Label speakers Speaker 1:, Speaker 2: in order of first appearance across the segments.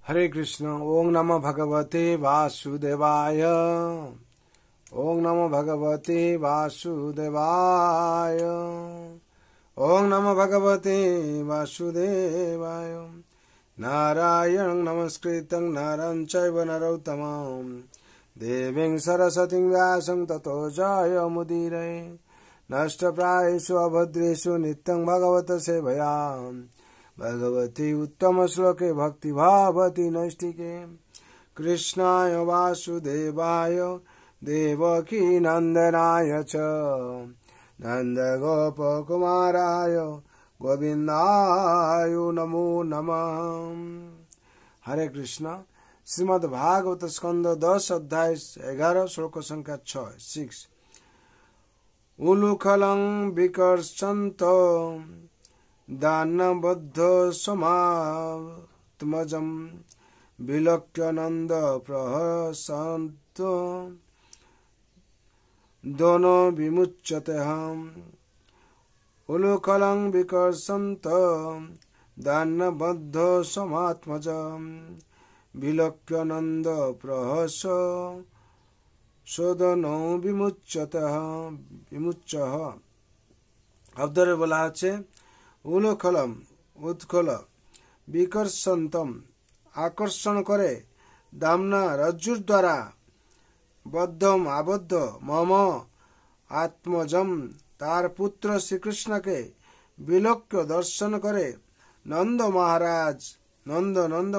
Speaker 1: हरे कृष्ण। ओम नमो भगवते वासुदेवाय। ओम नमो भगवते वासुदेवाय। ओम नमो भगवते वासुदेवाय। नारायणं नमस्कृतं नरं चैव नरोत्तमं देवीं सरस्वतीं व्यासं ततो जयमुदीरये। नष्टप्रायेषु अभद्रेषु नित्यं भगवत सेवया भगवती उत्तम श्लोके भक्ति भावती नैष्टिके। कृष्णाय वासुदेवाय देवकी नंदनाय च नंदगोपकुमाराय गोविंदाय नमो नमः। हरे कृष्ण। श्रीमद् भागवत स्कंद 10 अध्याय 11 श्लोक संख्या 6। उलुखलं विकर्षन्त दानबद्ध समात्मजं विलोक्य नंद प्रहसन्त दोनो विमुच्यते हम। उलुखलं विकर्षन्त दानबद्ध समात्मजं विलोक्य नंद प्रहस सोदनो विमुच्य। अब्दरे बोला আছে উলুখলম উৎকল বিকর্ষন্তম আকর্ষণ করে দামনা রজ্জুর দ্বারা বদ্ধম আবদ্ধ মম আত্মজম তার পুত্র শ্রীকৃষ্ণকে বিলোক্য দর্শন করে নন্দ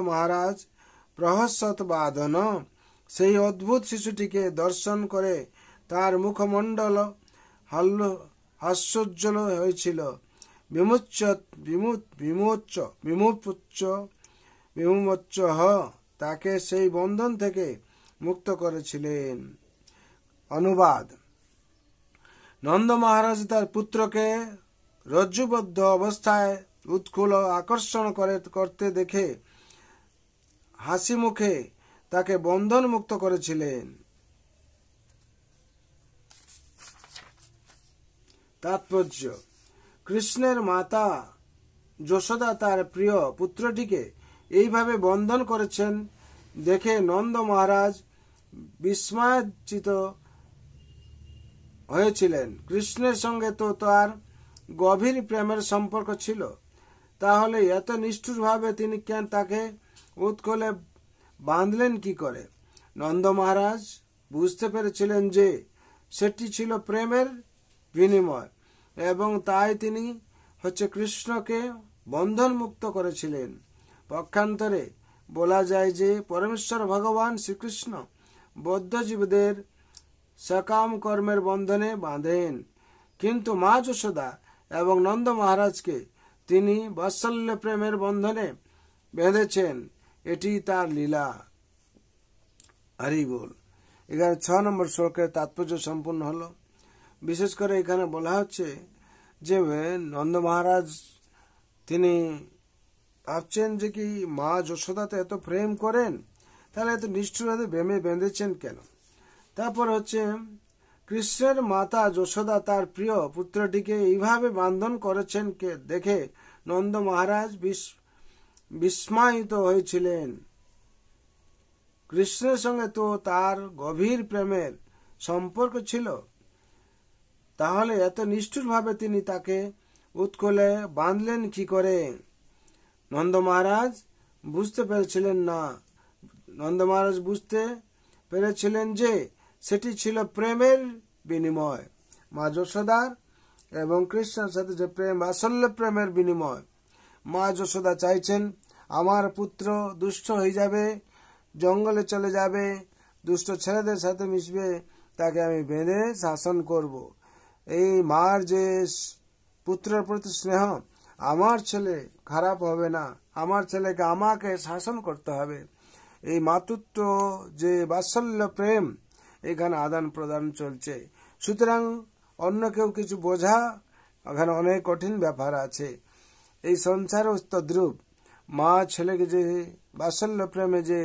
Speaker 1: মহারাজ প্রহসত বাদন সেই অদ্ভুত শিশুটিকে দর্শন করে তার মুখমণ্ডল হাস্যোজ্জ্বল হয়েছিল। বিমুচ্চ তাকে সেই বন্ধন থেকে মুক্ত করেছিলেন। অনুবাদ। নন্দ মহারাজ তার পুত্রকে রজ্জুবদ্ধ অবস্থায় উৎকুল আকর্ষণ করতে দেখে হাসি মুখে তাকে বন্ধন মুক্ত করেছিলেন। তাৎপর্য। কৃষ্ণের মাতা যশোদা তার প্রিয় পুত্রটিকে এইভাবে বন্ধন করেছেন দেখে নন্দ মহারাজ বিস্ময়ান্বিত হয়েছিলেন। কৃষ্ণের সঙ্গে তো তার গভীর প্রেমের সম্পর্ক ছিল, তাহলে এত নিষ্ঠুরভাবে তিনি কেন তাকে উৎকলে বাঁধলেন কি করে? নন্দ মহারাজ বুঝতে পেরেছিলেন যে সেটি ছিল প্রেমের বিনিময় এবং তাই তিনি কৃষ্ণকে বন্ধন মুক্ত করেছিলেন। পক্ষান্তরে বলা যায় যে পরমেশ্বর ভগবান শ্রীকৃষ্ণ বদ্ধজীবদের সকাম কর্মের বন্ধনে বাঁধেন, কিন্তু মা যশোদা এবং নন্দ মহারাজকে তিনি বাৎসল্য প্রেমের বন্ধনে বেঁধেছেন। এটি তার লীলা। হরি বল। এখানে 6 নম্বর শ্লোকের তাৎপর্য সম্পূর্ণ হলো। বিশেষ করে এখানে বলা হচ্ছে যে নন্দ মহারাজ তিনি ভাবছেন যে কি মা যশোদাতে এত প্রেম করেন, তাহলে এত নিষ্ঠুরভাবে বেঁধেছেন কেন? তারপর কৃষ্ণের মাতা যশোদা তার প্রিয় পুত্রটিকে এইভাবে বান্ধন করেছেন দেখে নন্দ মহারাজ বিস্ময়িত হয়েছিলেন। কৃষ্ণের সঙ্গে তো তার গভীর প্রেমের সম্পর্ক ছিল, তাহলে এত নিষ্ঠুরভাবে তিনি তাকে উৎকলে বাঁধলেন কি করে? নন্দ মহারাজ বুঝতে পেরেছিলেন যে সেটি ছিল প্রেমের বিনিময়। মা যশোদার এবং কৃষ্ণের সাথে যে প্রেম, বাৎসল্য প্রেমের বিনিময়। মা যশোদা চাইছেন আমার পুত্র দুষ্ট হয়ে যাবে, জঙ্গলে চলে যাবে, দুষ্ট ছেলেদের সাথে মিশবে, তাকে আমি বেঁধে শাসন করব। এই মার যে পুত্রের প্রতি স্নেহ, আমার ছেলে খারাপ হবে না, আমার ছেলেকে আমাকে শাসন করতে হবে, এই মাতৃত্ব যে বাৎসল্য প্রেম, এখানে আদান প্রদান চলছে। সুতরাং অন্য কেউ কিছু বোঝা এখানে অনেক কঠিন ব্যাপার আছে। এই সংসার তদ্রূপ মা ছেলেকে যে বাৎসল্য প্রেমে যে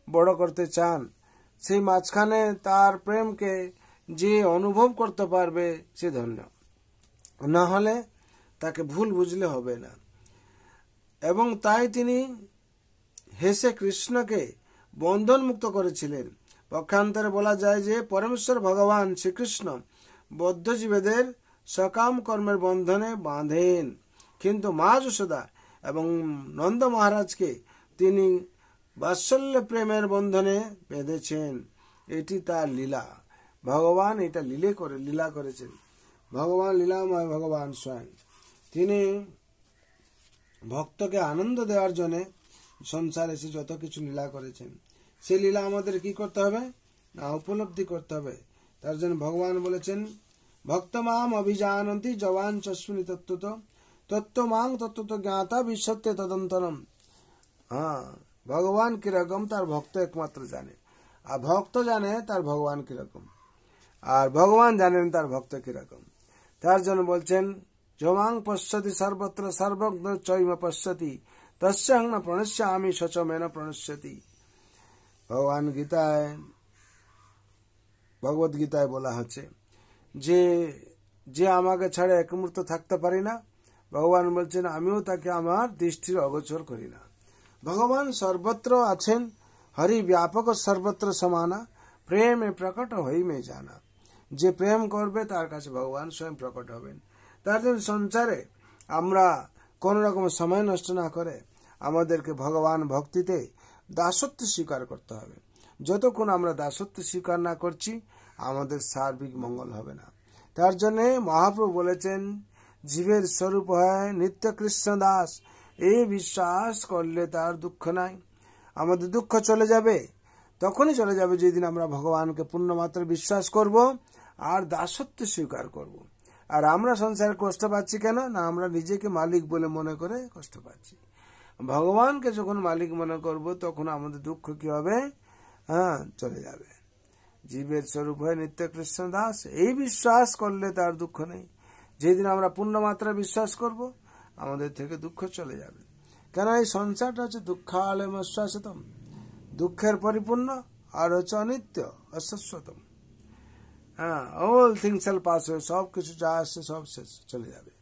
Speaker 1: বড় করতে চান, সেই মাঝখানে তার প্রেমকে যে অনুভব করতে পারবে সে ধন্য, না হলে তাকে ভুল বুঝলে হবে না। এবং তাই তিনি হেসে কৃষ্ণকে বন্ধন মুক্ত করেছিলেন। পক্ষান্তরে বলা যায় যে পরমেশ্বর ভগবান শ্রীকৃষ্ণ বদ্ধজীবেদের সকাম কর্মের বন্ধনে বাঁধেন, কিন্তু মা যশোদা এবং নন্দ মহারাজকে তিনি বাৎসল্য প্রেমের বন্ধনে বেঁধেছেন। এটি তার লীলা। ভগবান এটা লীলা করেছেন। ভগবান লীলাময়, ভগবান স্বয়ং। তিনি ভক্তকে আনন্দ দেওয়ার জন্য সংসারে এসে যত কিছু লীলা করেছেন, সেই লীলা আমাদের কি করতে হবে না উপলব্ধি করতে হবে। তার জন্য ভগবান বলেছেন, ভক্ত মাম অভিজানন্তি জবান চস্মিনী তত্ত্বত তত্ত্ব মাং তত্ত্বত জ্ঞাতা বিশ্বতে তদন্তরম। ভগবান কিরকম তার ভক্ত একমাত্র জানে, আর ভক্ত জানে তার ভগবান কিরকম, আর ভগবান জানেন তার ভক্ত কিরকম। তার জন্য বলছেন, যমাং পশ্যতি সর্বত্র সর্বজ্ঞ চৈম পশ্যতি তস্যাং ন প্রণশ্যামি সচমেন প্রণশ্যতি। ভগবান গীতায়, ভগবত গীতায় বলা হচ্ছে যে আমাকে ছাড়া এক মুহূর্ত থাকতে পারি না, ভগবান বলছেন আমিও তাকে আমার দৃষ্টির অগোচর করি না। ভগবান সর্বত্র আছেন, হরি ব্যাপক সর্বত্র সমানা, প্রেমে প্রকট হই মে জানা। যে প্রেম করবে তার কাছে ভগবান স্বয়ং প্রকট হবেন। তার জন্য সংসারে আমরা কোন রকম সময় নষ্ট না করে আমাদেরকে ভগবান ভক্তিতে দাসত্ব স্বীকার করতে হবে। যতক্ষণ আমরা দাসত্ব স্বীকার না করছি আমাদের সার্বিক মঙ্গল হবে না। তার জন্য মহাপ্রভু বলেছেন, জীবের স্বরূপ হয় নিত্য কৃষ্ণ দাস, এই বিশ্বাস করলে তার দুঃখ নাই। আমাদের দুঃখ চলে যাবে, তখনই চলে যাবে যেদিন আমরা ভগবানকে পূর্ণমাত্র বিশ্বাস করব আর দাসত্ব স্বীকার করব। আর আমরা সংসারে কষ্ট পাচ্ছি কেন না, আমরা নিজেকে মালিক বলে মনে করে কষ্ট পাচ্ছি। ভগবানকে যখন মালিক মনে করব তখন আমাদের দুঃখ কি হবে, চলে যাবে। জীবের স্বরূপ হয় নিত্য কৃষ্ণ দাস, এই বিশ্বাস করলে তার দুঃখ নেই। যেদিন আমরা পূর্ণমাত্রা বিশ্বাস করব আমাদের থেকে দুঃখ চলে যাবে। কেন এই সংসারটা হচ্ছে দুঃখালয়ম শাশ্বতম, দুঃখের পরিপূর্ণ, আর হচ্ছে অনিত্য অশাশ্বতম। অল থিংস শ্যাল পাস হয়ে, সব কিছু যা আসছে সব শেষ চলে যাবে।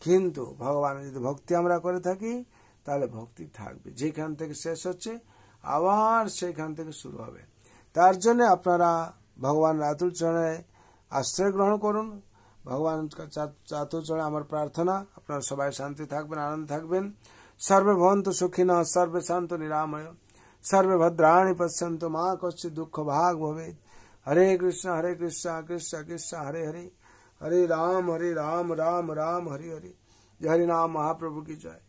Speaker 1: কিন্তু ভগবানের যদি ভক্তি আমরা করে থাকি তাহলে ভক্তি থাকবে, যেখান থেকে শেষ হচ্ছে আবার সেইখান থেকে শুরু হবে। তার জন্য আপনারা ভগবান আতুল চরণে আশ্রয় গ্রহণ করুন। ভগবান আতুল চরণে আমার প্রার্থনা, আপনারা সবাই শান্তি থাকবেন, আনন্দ থাকবেন। সর্বে ভবন্তু সুখিনঃ, সর্বে সন্তু নিরাময়, সর্বে ভদ্রাণি পশ্যন্তু মা কশ্চিৎ দুঃখ ভাগ ভবেৎ। হরে কৃষ্ণ কৃষ্ণ কৃষ্ণ হরে হরে, হরে রাম রাম রাম হরে हरे। जय हरि नाम महाप्रभु की जय।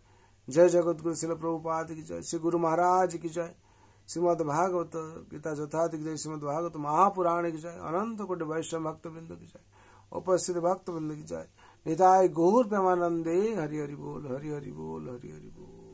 Speaker 1: जय जगत गुरु शिल प्रभुपाद की जय। श्री गुरु महाराज की जय। श्रीमद् भागवत गीता यथार्थ की जय। श्रीमद् भागवत महापुराण की जय। अनंत कोटि वैष्णव भक्त वृंद की जय। उपस्थित भक्त वृंद की जय। निताय गौर प्रेमानंदे हरि हरि बोल, हरि हरि बोल, हरि हरि बोल।